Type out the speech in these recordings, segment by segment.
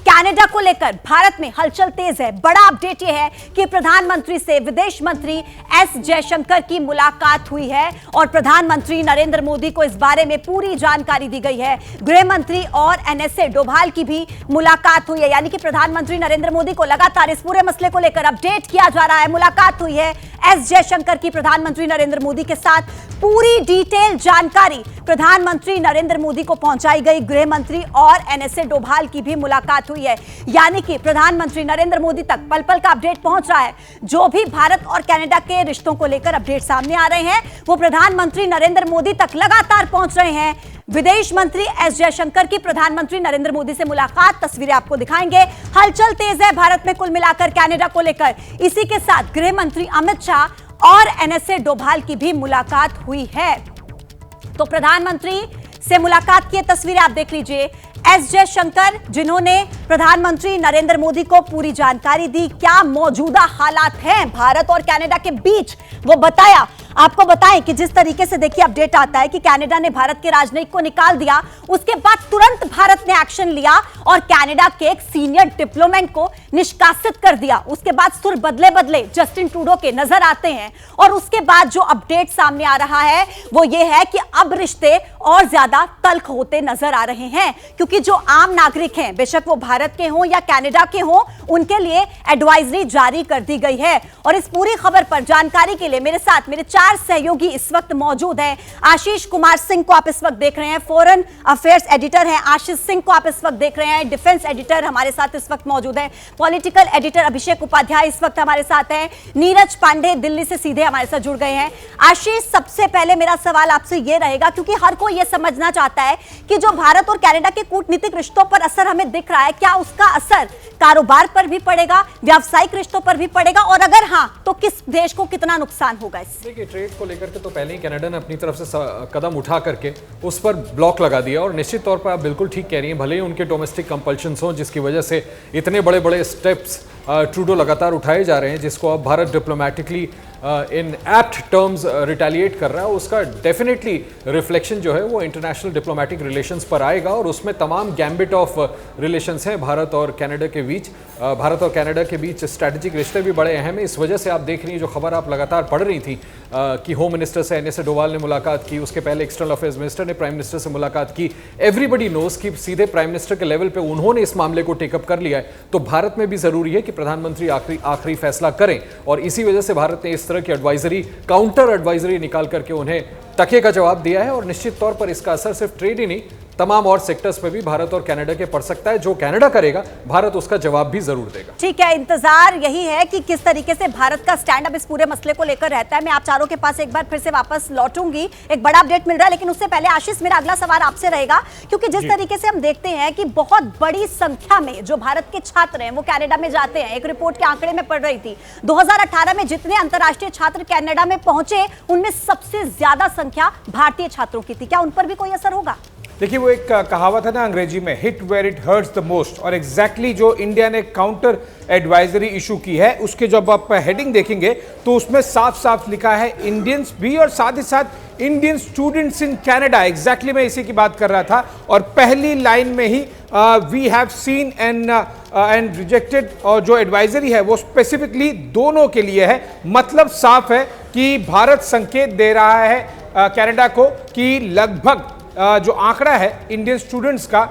Canada को लेकर भारत में हलचल तेज है। बड़ा अपडेट यह है कि प्रधानमंत्री से विदेश मंत्री एस जयशंकर की मुलाकात हुई है और प्रधानमंत्री नरेंद्र मोदी को इस बारे में पूरी जानकारी दी गई है। गृह मंत्री और एनएसए डोभाल की भी मुलाकात हुई है, यानी कि प्रधानमंत्री नरेंद्र मोदी को लगातार इस पूरे मसले को लेकर अपडेट किया जा रहा है। मुलाकात हुई है एस जयशंकर की प्रधानमंत्री नरेंद्र मोदी के साथ। पूरी डिटेल जानकारी प्रधानमंत्री नरेंद्र मोदी को पहुंचाई गई। गृह मंत्री और एनएसए डोभाल की भी मुलाकात हुई है, यानी कि प्रधानमंत्री नरेंद्र मोदी तक पल पल का अपडेट पहुंच रहा है। जो भी भारत और कनाडा के रिश्तों को लेकर अपडेट सामने आ रहे हैं वो प्रधानमंत्री नरेंद्र मोदी तक लगातार पहुंच रहे हैं। विदेश मंत्री एस जयशंकर की प्रधानमंत्री नरेंद्र मोदी से मुलाकात, तस्वीरें आपको दिखाएंगे। हलचल तेज है भारत में कुल मिलाकर कनाडा को लेकर। इसी के साथ गृह मंत्री अमित शाह और एनएसए डोभाल की भी मुलाकात हुई है। तो प्रधानमंत्री से मुलाकात की तस्वीरें आप देख लीजिए। एस जयशंकर जिन्होंने प्रधानमंत्री नरेंद्र मोदी को पूरी जानकारी दी, क्या मौजूदा हालात हैं भारत और कनाडा के बीच वो बताया। आपको बताएं कि जिस तरीके से देखिए अपडेट आता है कि कनाडा ने भारत के राजनयिक को निकाल दिया, उसके बाद तुरंत भारत ने एक्शन लिया और कनाडा के एक सीनियर डिप्लोमेट को निष्कासित कर दिया। उसके बाद सुर बदले बदले जस्टिन ट्रूडो के नजर आते हैं और उसके बाद जो अपडेट सामने आ रहा है वो ये है कि अब रिश्ते और ज्यादा तल्ख होते नजर आ रहे हैं, क्योंकि जो आम नागरिक हैं, बेशक वो भारत के हों या कनाडा के हों, उनके लिए एडवाइजरी जारी कर दी गई है। और इस पूरी खबर पर जानकारी के लिए मेरे साथ मेरे 4 सहयोगी इस वक्त मौजूद हैं। आशीष कुमार सिंह को आप इस वक्त देख रहे हैं, फॉरेन अफेयर्स एडिटर हैं। आशीष सिंह को आप इस वक्त देख रहे हैं, डिफेंस एडिटर हमारे साथ इस वक्त मौजूद हैं। पॉलिटिकल एडिटर अभिषेक उपाध्याय इस वक्त हमारे साथ हैं। नीरज पांडे दिल्ली से सीधे हमारे साथ जुड़ गए हैं। आशीष, सबसे पहले मेरा सवाल आपसे यह रहेगा, क्योंकि हर कोई यह समझना चाहता है कि जो भारत और कनाडा के कूटनीतिक रिश्तों पर असर हमें दिख रहा है, क्या उसका असर कारोबार पर भी पड़ेगा, व्यावसायिक रिश्तों पर भी पड़ेगा, और अगर हाँ तो किस देश को कितना नुकसान होगा इससे? देखिए, ट्रेड को लेकर के तो पहले ही कनाडा ने अपनी तरफ से कदम उठा करके उस पर ब्लॉक लगा दिया। और निश्चित तौर पर आप बिल्कुल ठीक कह रही हैं, भले ही उनके डोमेस्टिक कंपल्शंस हों जिसकी वजह से इतने बड़े बड़े स्टेप्स ट्रूडो लगातार उठाए जा रहे हैं, जिसको अब भारत डिप्लोमेटिकली इन एप्ट टर्म्स रिटेलिएट कर रहा है, उसका डेफिनेटली रिफ्लेक्शन जो है वो इंटरनेशनल डिप्लोमेटिक रिलेशंस पर आएगा। और उसमें तमाम गैम्बिट ऑफ रिलेशंस हैं भारत और कनाडा के बीच। भारत और कनाडा के बीच स्ट्रैटेजिक रिश्ते भी बड़े अहम हैं। इस वजह से आप देख रही हैं, जो खबर आप लगातार पढ़ रही थी कि होम मिनिस्टर से एनएसए डोभाल ने मुलाकात की, उसके पहले एक्सटर्नल अफेयर्स मिनिस्टर ने प्राइम मिनिस्टर से मुलाकात की। एवरीबडी नोज कि सीधे प्राइम मिनिस्टर के लेवल पे उन्होंने इस मामले को टेकअप कर लिया है। तो भारत में भी जरूरी है कि प्रधानमंत्री आखिरी फैसला करें, और इसी वजह से भारत ने इस तरह की एडवाइजरी, काउंटर एडवाइजरी निकाल करके उन्हें टके का जवाब दिया है। और निश्चित तौर पर इसका असर सिर्फ ट्रेड ही नहीं, तमाम और सेक्टर्स पे भी भारत और कनाडा के पड़ सकता है। जो कनाडा करेगा, भारत उसका जवाब भी जरूर देगा। ठीक है, इंतजार यही है कि किस तरीके से भारत का स्टैंड अप इस पूरे मसले को लेकर रहता है। मैं आप चारों के पास एक बार फिर से वापस लौटूंगी, एक बड़ा अपडेट मिल रहा है, लेकिन उससे पहले आशीष, मेरा अगला सवाल आपसे रहेगा, क्योंकि जिस तरीके से हम देखते हैं कि बहुत बड़ी संख्या में जो भारत के छात्र हैं वो कनाडा में जाते हैं। एक रिपोर्ट के आंकड़े में पढ़ रही थी, 2018 में जितने अंतर्राष्ट्रीय छात्र कनाडा में पहुंचे उनमें सबसे ज्यादा संख्या भारतीय छात्रों की थी। क्या उन पर भी कोई असर होगा? देखिए, वो एक कहावत है ना अंग्रेजी में, hit where it hurts the most, और एग्जैक्टली जो इंडिया ने काउंटर एडवाइजरी इशू की है उसके जब आप हेडिंग देखेंगे तो उसमें साफ साफ लिखा है इंडियंस भी, और साथ ही साथ Indian students in Canada. Exactly मैं इसी की बात कर रहा था। और पहली लाइन में ही we have seen and rejected, और जो एडवाइजरी है वो स्पेसिफिकली दोनों के लिए है। मतलब साफ है कि भारत संकेत दे रहा है कनाडा को कि लगभग जो आंकड़ा है इंडियन स्टूडेंट्स का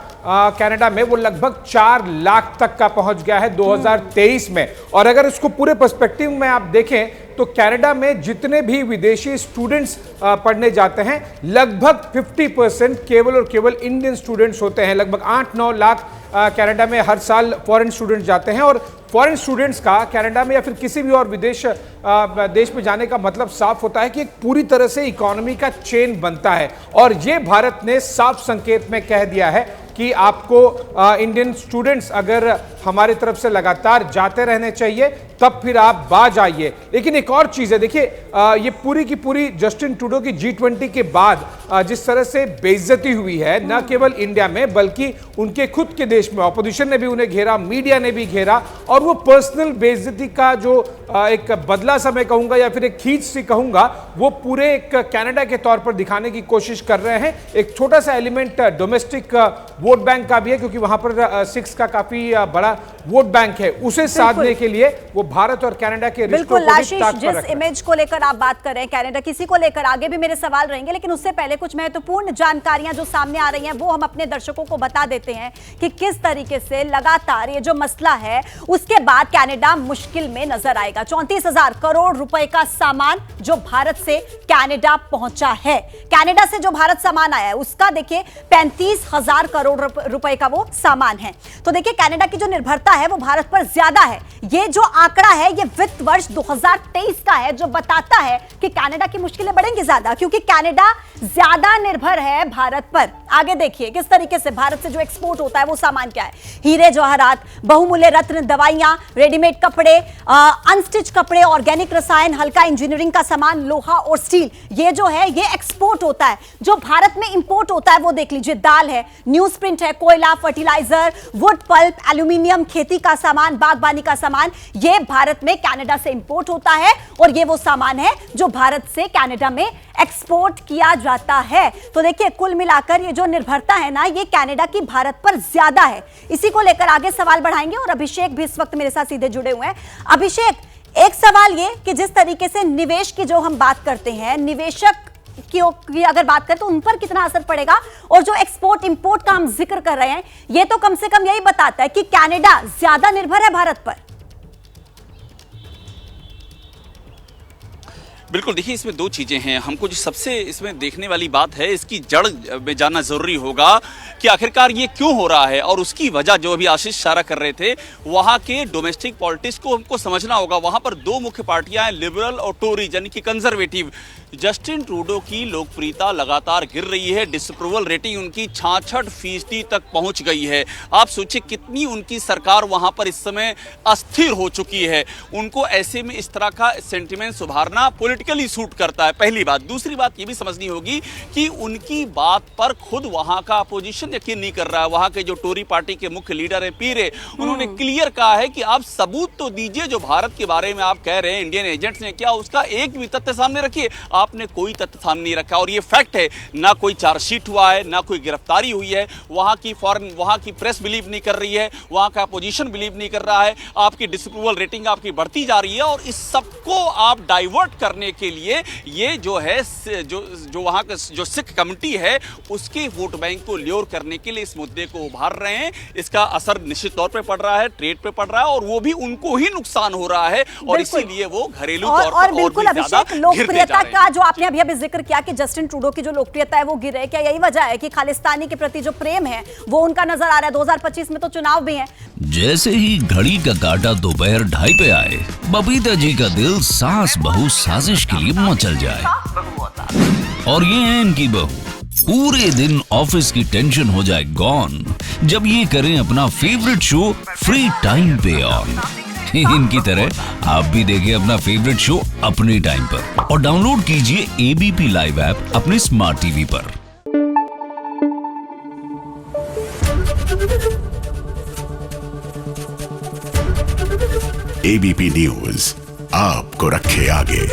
कनाडा में वो लगभग 4 लाख तक का पहुंच गया है 2023 में। और अगर इसको पूरे पर्सपेक्टिव में आप देखें तो कनाडा में जितने भी विदेशी स्टूडेंट्स पढ़ने जाते हैं, लगभग 50% केवल और केवल इंडियन स्टूडेंट्स होते हैं। लगभग 8-9 लाख कनाडा में हर साल फॉरेन स्टूडेंट्स जाते हैं। और फॉरेन स्टूडेंट्स का कनाडा में या फिर किसी भी और देश में जाने का मतलब साफ होता है कि एक पूरी तरह से इकोनॉमी का चेन बनता है। और ये भारत ने साफ संकेत में कह दिया है कि आपको इंडियन स्टूडेंट्स अगर हमारी तरफ से लगातार जाते रहने चाहिए, तब फिर आप बाज आइए। लेकिन एक और चीज है, देखिए ये पूरी की पूरी जस्टिन ट्रूडो की G20 के बाद जिस तरह से बेइज्जती हुई है, न केवल इंडिया में बल्कि उनके खुद के देश में, ऑपोजिशन ने भी उन्हें घेरा, मीडिया ने भी घेरा, और वो पर्सनल बेइज्जती का जो एक बदला सा मैं कहूंगा या फिर एक खींच सी कहूंगा, वो पूरे एक कनाडा के तौर पर दिखाने की कोशिश कर रहे हैं। एक छोटा सा एलिमेंट डोमेस्टिक वोट बैंक का भी है, क्योंकि वहां पर सिक्स का काफी बड़ा वोट बैंक है। उसे साधने के लिए वो भारत और कनाडा के रिश्तों बिल्कुल को भी आशीष, ताक पर जिस रख रहे हैं। इमेज को लेकर आप बात कर रहे हैं कनाडा, किसी को लेकर आगे भी मेरे सवाल रहेंगे, लेकिन उससे पहले कुछ महत्वपूर्ण जानकारियां जो सामने आ रही हैं वो हम अपने दर्शकों को बता देते हैं कि किस तरीके से लगातार ये जो मसला है उसके बाद कनाडा मुश्किल में नजर आएगा। 34,000 करोड़ रुपए का सामान जो भारत से कनाडा पहुंचा है, कनाडा से जो भारत सामान आया है उसका देखिए 35,000 करोड़ रुपए का वो सामान है। तो देखिए कनाडा की जो निर्भरता है वो भारत पर ज्यादा है। ये जो आंकड़ा है ये वित्त वर्ष 2023 का है, जो बताता है कि कनाडा की मुश्किलें बढ़ेंगी ज्यादा, क्योंकि कनाडा ज्यादा निर्भर है भारत पर। आगे देखिए किस तरीके से भारत से जो एक्सपोर्ट होता है वो सामान क्या है, हीरे जवाहरात, बहुमूल्य रत्न, दवाइयां, रेडीमेड कपड़े, अनस्टिच कपड़े, ऑर्गेनिक रसायन, हल्का इंजीनियरिंग का सामान, लोहा और स्टील, ये जो है ये एक्सपोर्ट होता है। जो भारत में इंपोर्ट होता है वो देख लीजिए, दाल है, न्यूज प्रिंट है, कोयला, फर्टिलाइजर, वुड पल्प, एल्यूमिनियम, खेती का सामान, बागबानी का सामान, ये भारत में कनाडा से इंपोर्ट होता है और ये वो सामान है जो भारत से कनाडा में एक्सपोर्ट किया जाता है। तो देखिए कुल मिलाकर ये जो निर्भरता है ना, ये कनाडा की भारत पर ज्यादा है। इसी को लेकर आगे सवाल बढ़ाएंगे और अभिषेक भी इस वक्त मेरे साथ सीधे जुड़े हुए हैं। अभिषेक, एक सवाल ये कि जिस तरीके से निवेश की जो हम बात करते हैं, निवेशक की अगर बात करें तो उन पर कितना असर पड़ेगा, और जो एक्सपोर्ट इंपोर्ट का हम जिक्र कर रहे हैं ये तो कम से कम यही बताता है कि कनाडा ज्यादा निर्भर है भारत पर। बिल्कुल, देखिए इसमें दो चीज़ें हैं। हमको जो सबसे इसमें देखने वाली बात है, इसकी जड़ में जानना ज़रूरी होगा कि आखिरकार ये क्यों हो रहा है, और उसकी वजह जो अभी आशीष इशारा कर रहे थे, वहाँ के डोमेस्टिक पॉलिटिक्स को हमको समझना होगा। वहाँ पर दो मुख्य पार्टियां हैं, लिबरल और टोरी, यानी कि कंजर्वेटिव। जस्टिन ट्रूडो की लोकप्रियता लगातार गिर रही है, डिसअप्रूवल रेटिंग उनकी 66% तक पहुंच गई है। आप सोचिए कितनी उनकी सरकार वहां पर इस समय अस्थिर हो चुकी है। उनको ऐसे में इस तरह का सेंटिमेंट सुधारना पॉलिटिकली सूट करता है, पहली बात। दूसरी बात ये भी समझनी होगी कि उनकी बात पर खुद वहां का अपोजिशन यकीन नहीं कर रहा है। वहां के जो टोरी पार्टी के मुख्य लीडर है पीरे, उन्होंने क्लियर कहा है कि आप सबूत तो दीजिए, जो भारत के बारे में आप कह रहे हैं इंडियन एजेंट्स ने किया, उसका एक भी तथ्य सामने रखिए। आपने कोई तथ्य सामने नहीं रखा, और ये फैक्ट है, ना कोई चार्जशीट हुआ है, ना कोई गिरफ्तारी हुई है। वहां की प्रेस बिलीव नहीं कर रही है, वहां का अपोजिशन बिलीव नहीं कर रहा है। आपकी डिसअप्रूवल रेटिंग आपकी बढ़ती जा रही है, और इस सबको आप डाइवर्ट करने के लिए ये जो है जो वहां का जो सिख कमिटी है उसके वोट बैंक को ल्योर करने के लिए इस मुद्दे को उभार रहे हैं। इसका असर निश्चित तौर पे पड़ रहा है, ट्रेड पे पड़ रहा है, और वो भी उनको ही नुकसान हो रहा है, और इसीलिए वो घरेलू तौर पर बिल्कुल अभिषेक, लोकप्रियता का जो आपने अभी जिक्र किया कि जस्टिन ट्रूडो की जो लोकप्रियता है वो गिर है, क्या यही वजह है कि खालिस्तानी के प्रति जो प्रेम है वो उनका नजर आ रहा है? 2025 में तो चुनाव भी है। जैसे ही घड़ी का काटा दोपहर 2:30 पे आए, बबीता जी का दिल सास बहू साजिश के लिए मचल जाए। और ये है इनकी बहू, पूरे दिन ऑफिस की टेंशन हो जाए गॉन जब ये करें अपना फेवरेट शो फ्री टाइम पे ऑन। इनकी तरह आप भी देखिए अपना फेवरेट शो अपने टाइम पर, और डाउनलोड कीजिए एबीपी लाइव ऐप अपने स्मार्ट टीवी पर। एबीपी न्यूज आपको रखे आगे।